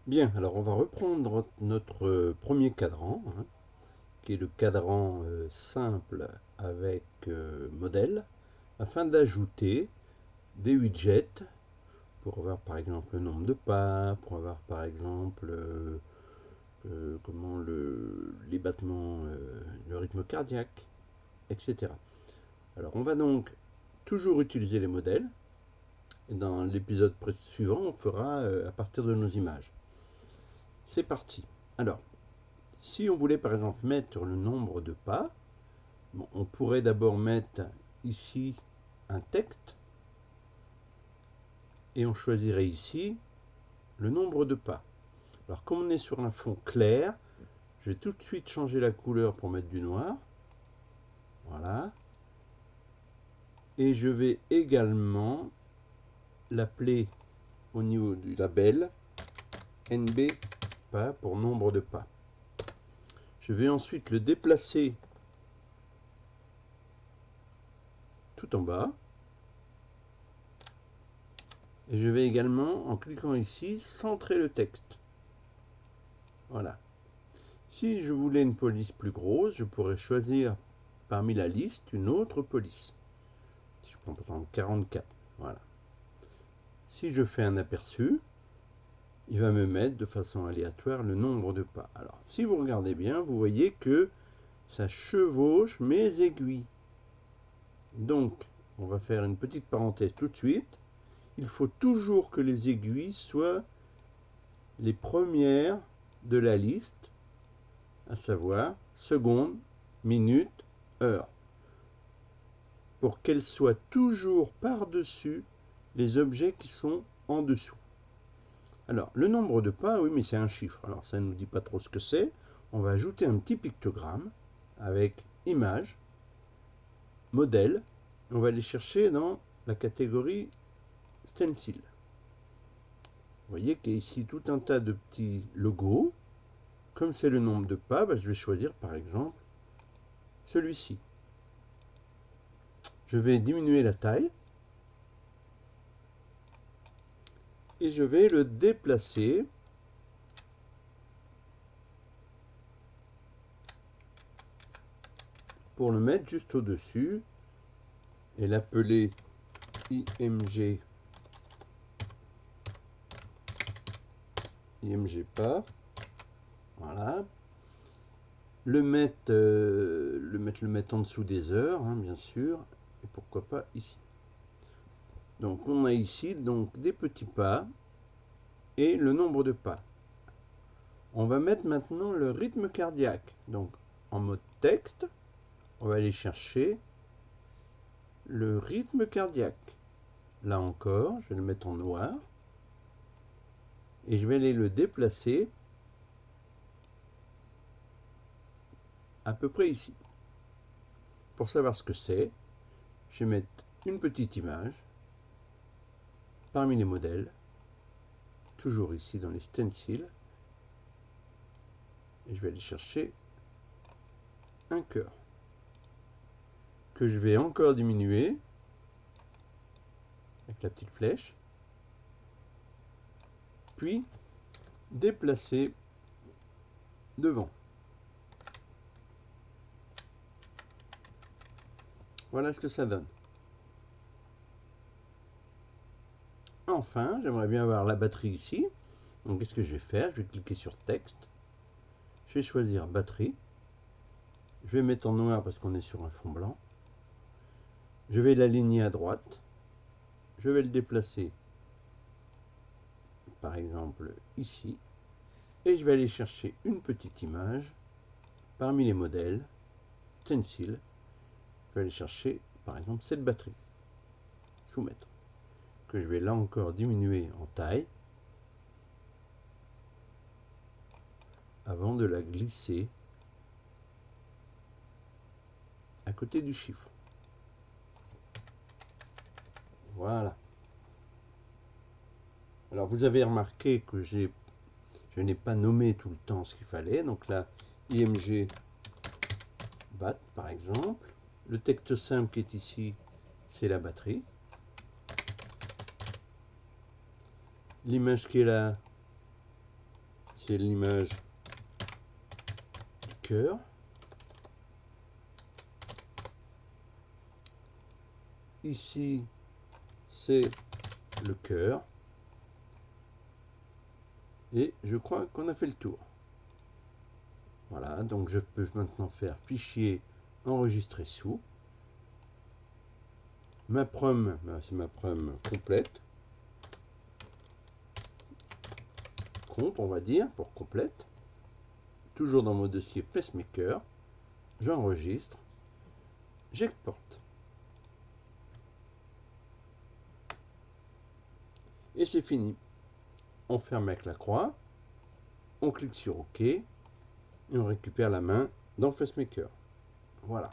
Bien, alors on va reprendre notre premier cadran, hein, qui est le cadran simple avec modèle, afin d'ajouter des widgets pour avoir par exemple le nombre de pas, pour avoir par exemple les battements, le rythme cardiaque, etc. Alors on va donc toujours utiliser les modèles, et dans l'épisode suivant on fera à partir de nos images. C'est parti. Alors, si on voulait par exemple mettre le nombre de pas, bon, on pourrait d'abord mettre ici un texte et on choisirait ici le nombre de pas. Alors comme on est sur un fond clair, je vais tout de suite changer la couleur pour mettre du noir. Voilà. Et je vais également l'appeler au niveau du label NB pas pour nombre de pas. Je vais ensuite le déplacer tout en bas. Et je vais également, en cliquant ici, centrer le texte. Voilà. Si je voulais une police plus grosse, je pourrais choisir parmi la liste une autre police. Si je prends par exemple 44, voilà. Si je fais un aperçu, il va me mettre de façon aléatoire le nombre de pas. Alors, si vous regardez bien, vous voyez que ça chevauche mes aiguilles. Donc, on va faire une petite parenthèse tout de suite. Il faut toujours que les aiguilles soient les premières de la liste, à savoir seconde, minute, heure, pour qu'elles soient toujours par-dessus les objets qui sont en dessous. Alors, le nombre de pas, oui, mais c'est un chiffre. Alors, ça ne nous dit pas trop ce que c'est. On va ajouter un petit pictogramme avec image, modèle. On va aller chercher dans la catégorie stencil. Vous voyez qu'il y a ici tout un tas de petits logos. Comme c'est le nombre de pas, je vais choisir par exemple celui-ci. Je vais diminuer la taille et je vais le déplacer pour le mettre juste au-dessus et l'appeler IMG pas. Voilà. Le mettre en dessous des heures, hein, bien sûr, et pourquoi pas ici. Donc on a ici donc des petits pas et le nombre de pas. On va mettre maintenant le rythme cardiaque. Donc en mode texte, on va aller chercher le rythme cardiaque. Là encore, je vais le mettre en noir et je vais aller le déplacer à peu près ici. Pour savoir ce que c'est, je vais mettre une petite image parmi les modèles, toujours ici dans les stencils, et je vais aller chercher un cœur que je vais encore diminuer avec la petite flèche, puis déplacer devant. Voilà ce que ça donne. Enfin, j'aimerais bien avoir la batterie ici. Donc qu'est-ce que je vais faire? Je vais cliquer sur texte. Je vais choisir batterie. Je vais mettre en noir parce qu'on est sur un fond blanc. Je vais l'aligner à droite. Je vais le déplacer par exemple ici. Et je vais aller chercher une petite image parmi les modèles, stencil. Je vais aller chercher par exemple cette batterie. Soumettre. Que je vais là encore diminuer en taille avant de la glisser à côté du chiffre. Voilà. Alors vous avez remarqué que je n'ai pas nommé tout le temps ce qu'il fallait. Donc là, IMG BAT par exemple. Le texte simple qui est ici, c'est la batterie. L'image qui est là, c'est l'image du cœur. Ici, c'est le cœur. Et je crois qu'on a fait le tour. Voilà, donc je peux maintenant faire fichier enregistrer sous. Ma prom, c'est ma prom complète. Comp, on va dire, pour complète. Toujours dans mon dossier FaceMaker. J'enregistre. J'exporte. Et c'est fini. On ferme avec la croix. On clique sur OK. Et on récupère la main dans FaceMaker. Voilà.